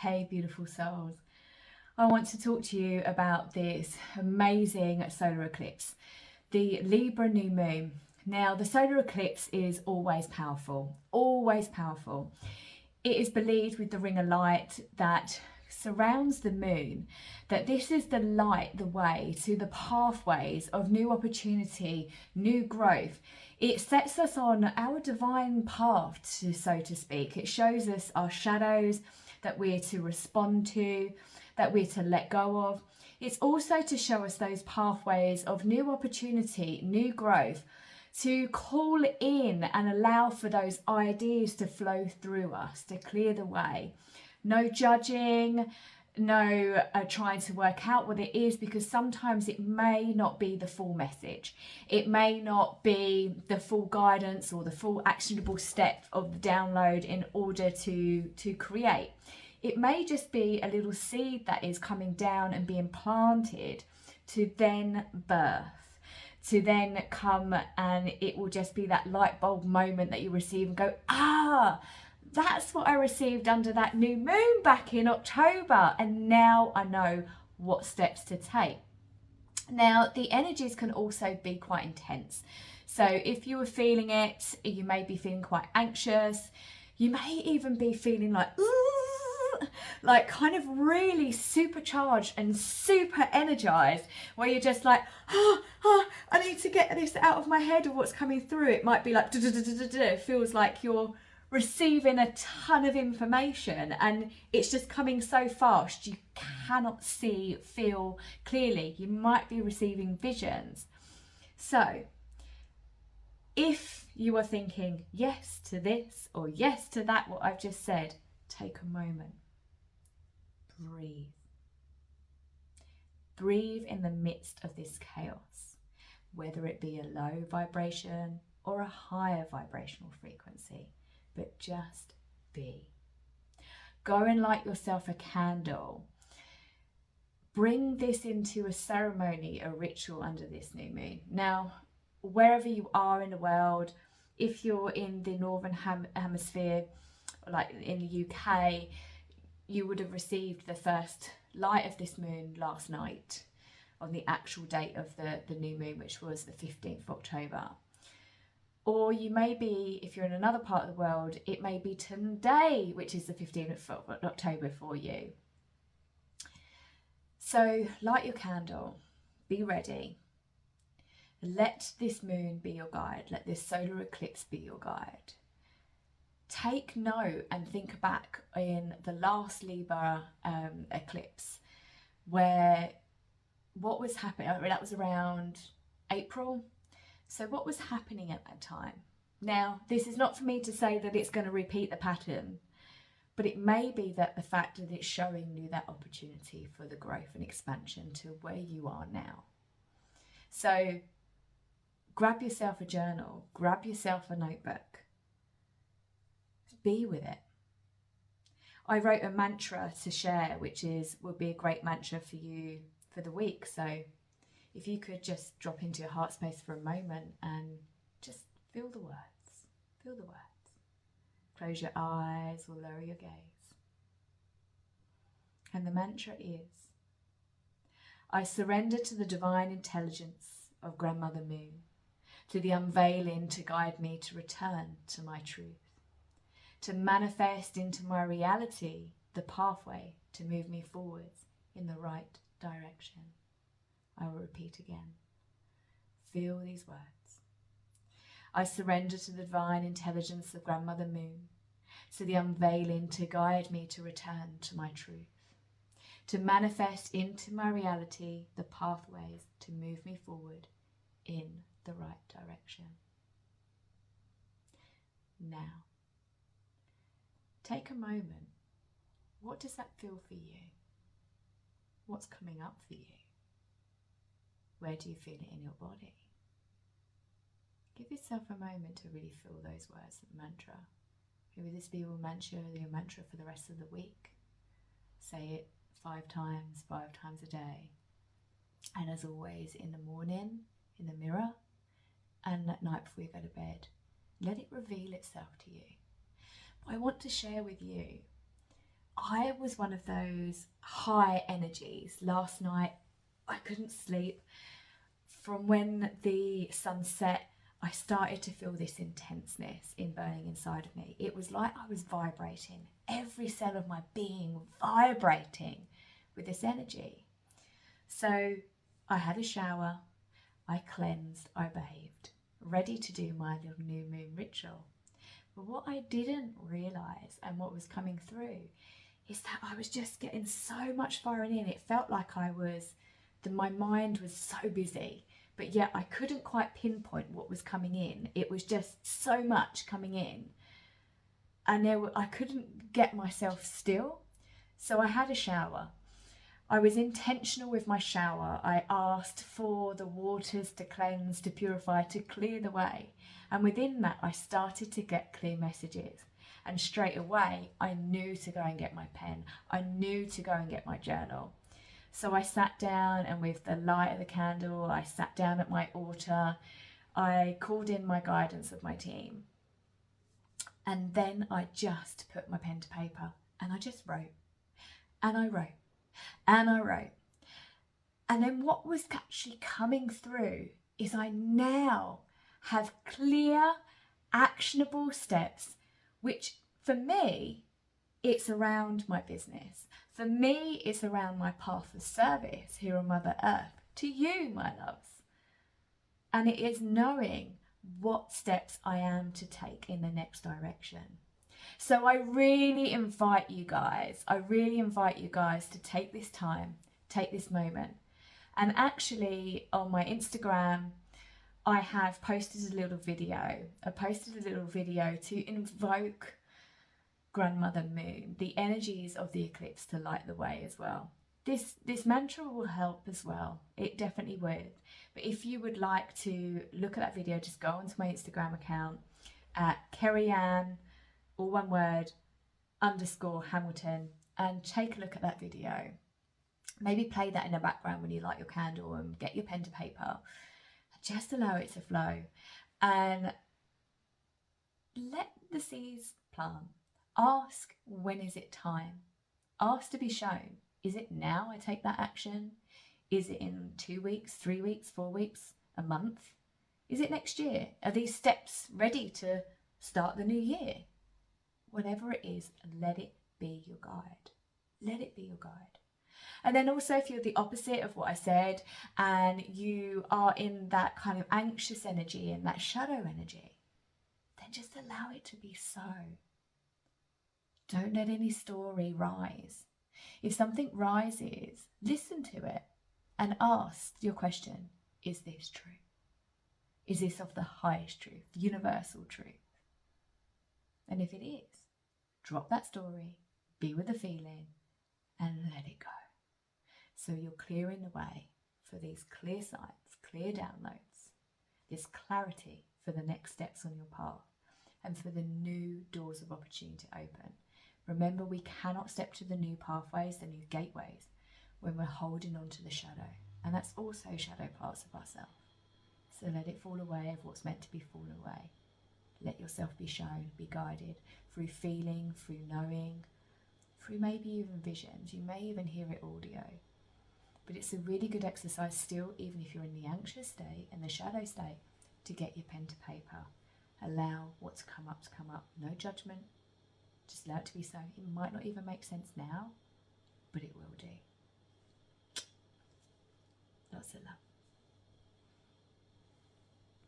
Hey beautiful souls, I want to talk to you about this amazing solar eclipse, the Libra New Moon. Now the solar eclipse is always powerful, always powerful. It is believed with the ring of light that surrounds the moon that this is the light, the way to the pathways of new opportunity, new growth. It sets us on our divine path, so to speak. It shows us our shadows that we're to respond to, that we're to let go of. It's also to show us those pathways of new opportunity, new growth, to call in and allow for those ideas to flow through us, to clear the way. No judging, no trying to work out what it is, because sometimes it may not be the full message. It may not be the full guidance or the full actionable step of the download in order to create. It may just be a little seed that is coming down and being planted to then birth, to then come, and it will just be that light bulb moment that you receive and go, ah, that's what I received under that new moon back in October, and now I know what steps to take. Now the energies can also be quite intense, so if you were feeling it, you may be feeling quite anxious, you may even be feeling like, ooh, like kind of really supercharged and super energized, where you're just like, I need to get this out of my head of what's coming through. It might be like, it feels like you're receiving a ton of information and it's just coming so fast you cannot see, feel clearly. You might be receiving visions. So if you are thinking yes to this or yes to that, what I've just said, take a moment. Breathe. Breathe in the midst of this chaos, whether it be a low vibration or a higher vibrational frequency, but just be. Go and light yourself a candle. Bring this into a ceremony, a ritual under this new moon. Now, wherever you are in the world, if you're in the northern hemisphere, like in the UK, you would have received the first light of this moon last night on the actual date of the new moon, which was the 15th of October. Or you may be, if you're in another part of the world, it may be today, which is the 15th of October for you. So light your candle, be ready. Let this moon be your guide. Let this solar eclipse be your guide. Take note and think back in the last Libra eclipse, where what was happening, that was around April. So what was happening at that time? Now, this is not for me to say that it's going to repeat the pattern, but it may be that the fact that it's showing you that opportunity for the growth and expansion to where you are now. So grab yourself a journal, grab yourself a notebook, be with it. I wrote a mantra to share, which would be a great mantra for you for the week. So if you could just drop into your heart space for a moment and just feel the words, feel the words. Close your eyes or lower your gaze. And the mantra is, I surrender to the divine intelligence of Grandmother Moon, to the unveiling to guide me to return to my truth, to manifest into my reality the pathway to move me forwards in the right direction. I will repeat again. Feel these words. I surrender to the divine intelligence of Grandmother Moon, to the unveiling to guide me to return to my truth, to manifest into my reality the pathways to move me forward in the right direction. Now, take a moment. What does that feel for you? What's coming up for you? Where do you feel it in your body? Give yourself a moment to really feel those words of the mantra. Maybe this be your mantra for the rest of the week. Say it 5 times a day. And as always, in the morning, in the mirror, and at night before you go to bed, let it reveal itself to you. I want to share with you I was one of those high energies. Last night, I couldn't sleep. From when the sun set, I started to feel this intenseness in burning inside of me. It was like I was vibrating, every cell of my being vibrating with this energy. So I had a shower, I cleansed, I bathed, ready to do my little new moon ritual. But what I didn't realise, and what was coming through, is that I was just getting so much firing in. It felt like my mind was so busy, but yet I couldn't quite pinpoint what was coming in. It was just so much coming in, and I couldn't get myself still. So I had a shower. I was intentional with my shower. I asked for the waters to cleanse, to purify, to clear the way. And within that, I started to get clear messages. And straight away, I knew to go and get my pen. I knew to go and get my journal. So I sat down, and with the light of the candle, I sat down at my altar. I called in my guidance of my team. And then I just put my pen to paper, and I just wrote. And I wrote. And I wrote. And then what was actually coming through is I now have clear, actionable steps, which for me, it's around my business. For me, it's around my path of service here on Mother Earth to you, my loves. And it is knowing what steps I am to take in the next direction. So I really invite you guys to take this time, take this moment. And actually on my Instagram, I have posted a little video. I posted a little video to invoke Grandmother Moon, the energies of the eclipse, to light the way as well. This mantra will help as well. It definitely would. But if you would like to look at that video, just go onto my Instagram account at Kerry-Ann, all one word, _Hamilton, and take a look at that video. Maybe play that in the background when you light your candle, and get your pen to paper. Just allow it to flow and let the seeds plant. Ask, when is it time? Ask to be shown. Is it now I take that action? Is it in 2 weeks, 3 weeks, 4 weeks, a month? Is it next year? Are these steps ready to start the new year? Whatever it is, let it be your guide. Let it be your guide. And then also, if you're the opposite of what I said and you are in that kind of anxious energy and that shadow energy, then just allow it to be so. Don't let any story rise. If something rises, listen to it and ask your question, is this true? Is this of the highest truth, universal truth? And if it is, drop that story, be with the feeling, and let it go. So you're clearing the way for these clear signs, clear downloads, this clarity for the next steps on your path, and for the new doors of opportunity to open. Remember, we cannot step to the new pathways, the new gateways, when we're holding on to the shadow. And that's also shadow parts of ourselves. So let it fall away of what's meant to be fallen away. Let yourself be shown, be guided through feeling, through knowing, through maybe even visions. You may even hear it audio. But it's a really good exercise still, even if you're in the anxious state and the shadow state, to get your pen to paper. Allow what's come up to come up. No judgment. Just allow it to be so. It might not even make sense now, but it will do. Lots of love.